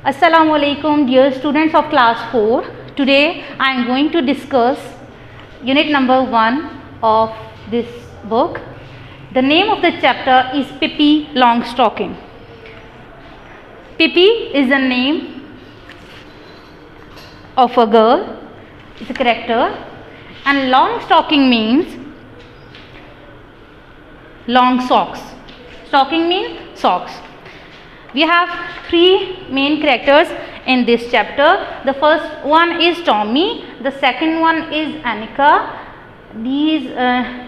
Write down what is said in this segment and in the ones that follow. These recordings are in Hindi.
Assalamualaikum dear students of class 4. Today I am going to discuss unit number 1 of this book. The name of the chapter is Pippi Longstocking. Pippi is the name of a girl, it's a character, and Longstocking means long socks. Stocking means socks. We have three main characters in this chapter. The first one is Tommy, the second one is Annika. These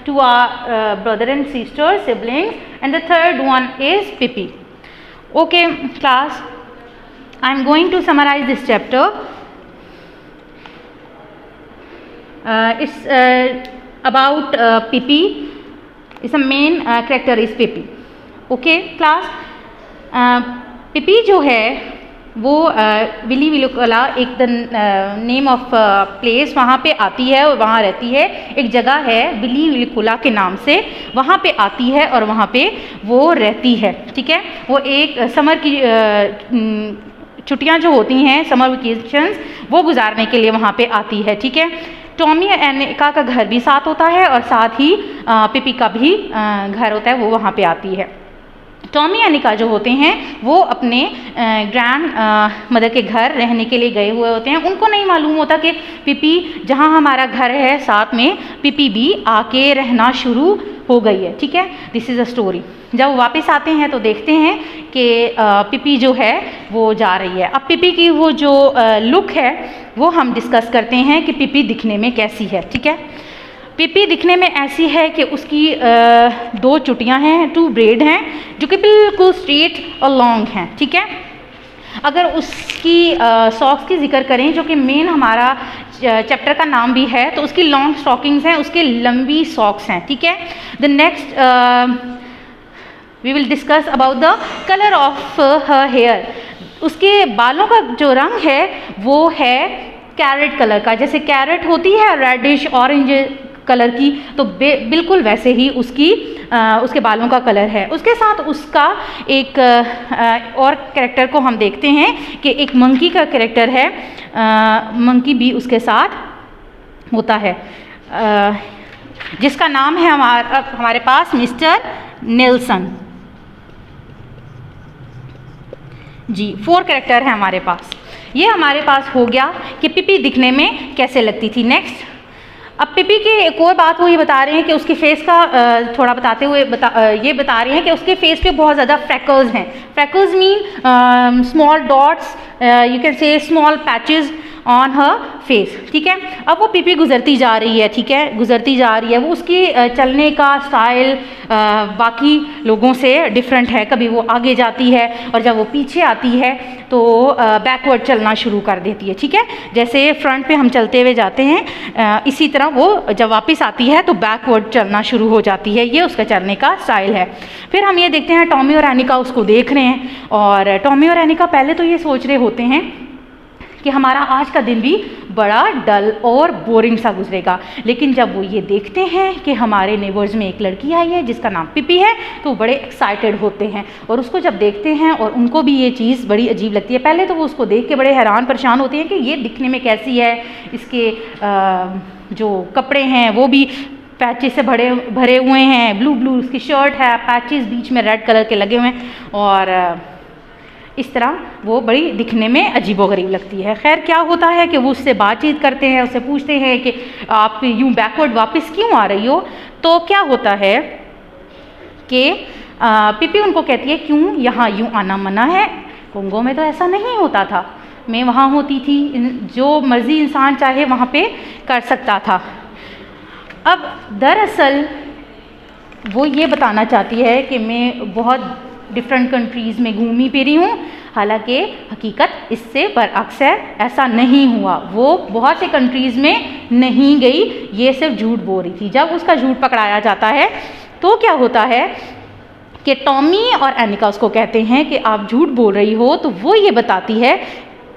two are brother and sister, siblings, and the third one is Pippi. Okay, class, I am going to summarize this chapter. It's about Pippi. It's a main character is Pippi. Okay, class. पिपी जो है वो विली विलुकला एक द नेम ऑफ प्लेस वहाँ पे आती है और वहाँ रहती है. एक जगह है विली विलुकला के नाम से, वहाँ पे आती है और वहाँ पे वो रहती है. ठीक है, वो एक समर की छुट्टियाँ जो होती हैं, समर वेकेशंस, वो गुजारने के लिए वहाँ पे आती है. ठीक है, टॉमी एनिका का घर भी साथ होता है और साथ ही पिपी का भी घर होता है, वो वहाँ पे आती है. टॉमी एनिका जो होते हैं वो अपने ग्रैंड मदर के घर रहने के लिए गए हुए होते हैं. उनको नहीं मालूम होता कि पिपी जहाँ हमारा घर है साथ में पिपी भी आके रहना शुरू हो गई है. ठीक है, दिस इज़ अ स्टोरी. जब वो वापस आते हैं तो देखते हैं कि पिपी जो है वो जा रही है. अब पिपी की वो जो लुक है वो हम डिस्कस करते हैं कि पिपी दिखने में कैसी है. ठीक है, पिपी दिखने में ऐसी है कि उसकी दो चुटियां हैं, टू ब्रेड हैं जो कि बिल्कुल स्ट्रेट और लॉन्ग हैं. ठीक है, अगर उसकी सॉक्स की जिक्र करें जो कि मेन हमारा चैप्टर का नाम भी है, तो उसकी लॉन्ग स्टॉकिंग्स हैं, उसके लंबी सॉक्स हैं. ठीक है, the next we will discuss about the colour of her hair. उसके बालों का जो रंग है वो है कैरेट कलर का. जैसे कैरेट होती है रेडिश ऑरेंज कलर की, तो बिल्कुल वैसे ही उसके बालों का कलर है. उसके साथ उसका एक और कैरेक्टर को हम देखते हैं कि एक मंकी का कैरेक्टर है. मंकी भी उसके साथ होता है जिसका नाम है हमारे पास मिस्टर नेल्सन. जी, 4 कैरेक्टर है हमारे पास. ये हमारे पास हो गया कि पिपी दिखने में कैसे लगती थी. नेक्स्ट, अब पिपी की एक और बात वो ये बता रहे हैं कि उसके फेस का थोड़ा बताते हुए ये बता रहे हैं कि उसके फेस पे बहुत ज़्यादा फ्रैकल्स हैं. Freckles mean small dots, you can say small patches on her face. ठीक है, अब वो पिपी गुजरती जा रही है. ठीक है, गुजरती जा रही है. वो उसकी चलने का स्टाइल बाकी लोगों से डिफरेंट है. कभी वो आगे जाती है और जब वो पीछे आती है तो बैकवर्ड चलना शुरू कर देती है. ठीक है, जैसे फ्रंट पे हम चलते हुए जाते हैं, इसी तरह वो जब वापस आती है तो बैकवर्ड चलना शुरू हो जाती है. ये उसका चलने का स्टाइल है. फिर हम ये देखते हैं टॉमी और एनिका उसको देख रहे हैं, और टॉमी और एनिका पहले तो ये सोच रहे होते हैं कि हमारा आज का दिन भी बड़ा डल और बोरिंग सा गुजरेगा. लेकिन जब वो ये देखते हैं कि हमारे नेबर्स में एक लड़की आई है जिसका नाम पिपी है, तो वो बड़े एक्साइटेड होते हैं और उसको जब देखते हैं और उनको भी ये चीज़ बड़ी अजीब लगती है. पहले तो वो उसको देख के बड़े हैरान परेशान होते हैं कि ये दिखने में कैसी है. इसके जो कपड़े हैं वो भी पैचेस से भरे हुए हैं, ब्लू ब्लू उसकी शर्ट है, पैचेस बीच में रेड कलर के लगे हुए हैं, और इस तरह वो बड़ी दिखने में अजीबोगरीब लगती है. खैर, क्या होता है कि वो उससे बातचीत करते हैं, उससे पूछते हैं कि आप यूँ बैकवर्ड वापस क्यों आ रही हो. तो क्या होता है कि पिपी उनको कहती है क्यों यहाँ यूँ आना मना है, कोंगो में तो ऐसा नहीं होता था, मैं वहाँ होती थी, जो मर्ज़ी इंसान चाहे वहाँ पे कर सकता था. अब दरअसल वो ये बताना चाहती है कि मैं बहुत डिफरेंट कंट्रीज़ में घूमी फिरी हूँ, हालांकि हकीकत इससे बरअक्स है, ऐसा नहीं हुआ. वो बहुत से कंट्रीज़ में नहीं गई, ये सिर्फ झूठ बोल रही थी. जब उसका झूठ पकड़ाया जाता है तो क्या होता है कि टॉमी और एनिका उसको कहते हैं कि आप झूठ बोल रही हो. तो वो ये बताती है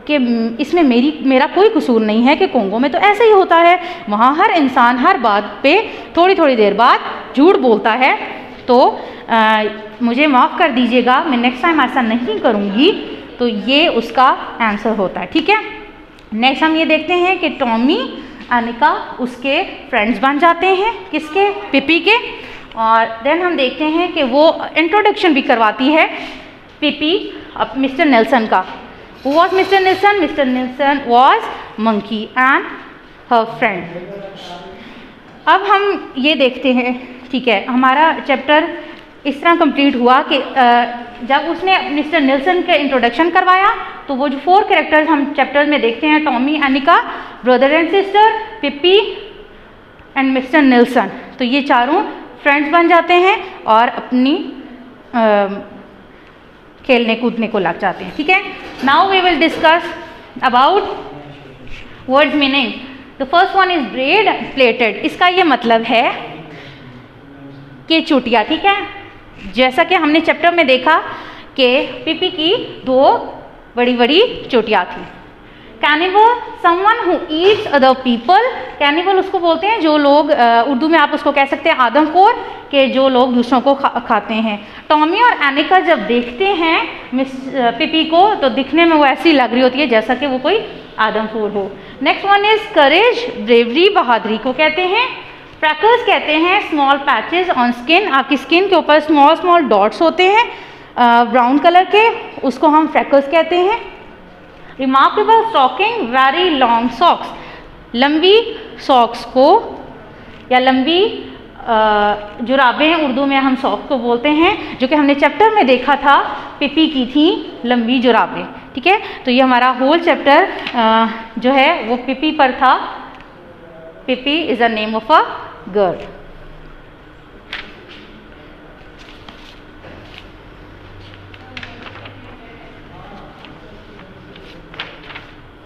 कि इसमें मेरा कोई कसूर नहीं है, कि कोंगो में तो ऐसे ही होता है, वहाँ हर इंसान हर बात पे थोड़ी थोड़ी देर बाद झूठ बोलता है. तो मुझे माफ़ कर दीजिएगा, मैं नेक्स्ट टाइम ऐसा नहीं करूँगी. तो ये उसका आंसर होता है, ठीक है। नेक्स्ट हम ये देखते हैं कि टॉमी अनिका उसके फ्रेंड्स बन जाते हैं, किसके, पिपी के। और देन हम देखते हैं कि वो इंट्रोडक्शन भी करवाती है पिपी अब मिस्टर नेल्सन का। Who was mister Nelson? Mister Nelson was monkey and her friend. अब हम ये देखते हैं, ठीक है, हमारा चैप्टर इस तरह कंप्लीट हुआ कि जब उसने मिस्टर नेल्सन का इंट्रोडक्शन करवाया तो वो जो 4 कैरेक्टर्स हम चैप्टर में देखते हैं, Tommy, Annika, brother and sister, Pippi and mister Nelson, तो ये चारों फ्रेंड्स बन जाते हैं और अपनी खेलने कूदने को लग जाते हैं, ठीक है। Now we will discuss about words meaning. The first one is braid plaited. इसका ये मतलब है कि चुटिया, ठीक है। जैसा कि हमने चैप्टर में देखा कि पिपी की 2 बड़ी बड़ी चोटियाँ थी। Cannibal, someone who Yeats other people. Cannibal उसको बोलते हैं जो लोग, उर्दू में आप उसको कह सकते हैं आदमखोर, के जो लोग दूसरों को खाते हैं। टॉमी और एनिका जब देखते हैं पिपी को तो दिखने में वो ऐसी लग रही होती है जैसा कि वो कोई आदमखोर हो। Next one is courage, bravery, बहादुरी को कहते हैं। फ्रैकल्स कहते हैं स्मॉल पैचेस ऑन स्किन, आपकी स्किन के ऊपर स्मॉल स्मॉल डॉट्स होते हैं ब्राउन कलर के, उसको हम फ्रैकल्स कहते हैं। Remarkable stocking, very long socks, लंबी सॉक्स को या लंबी जुराबें उर्दू में हम सॉक्स को बोलते हैं, जो कि हमने चैप्टर में देखा था पिपी की थी लंबी जुराबें, ठीक है। तो ये हमारा होल चैप्टर जो है वो पिपी पर था। Pippi is a name of a girl.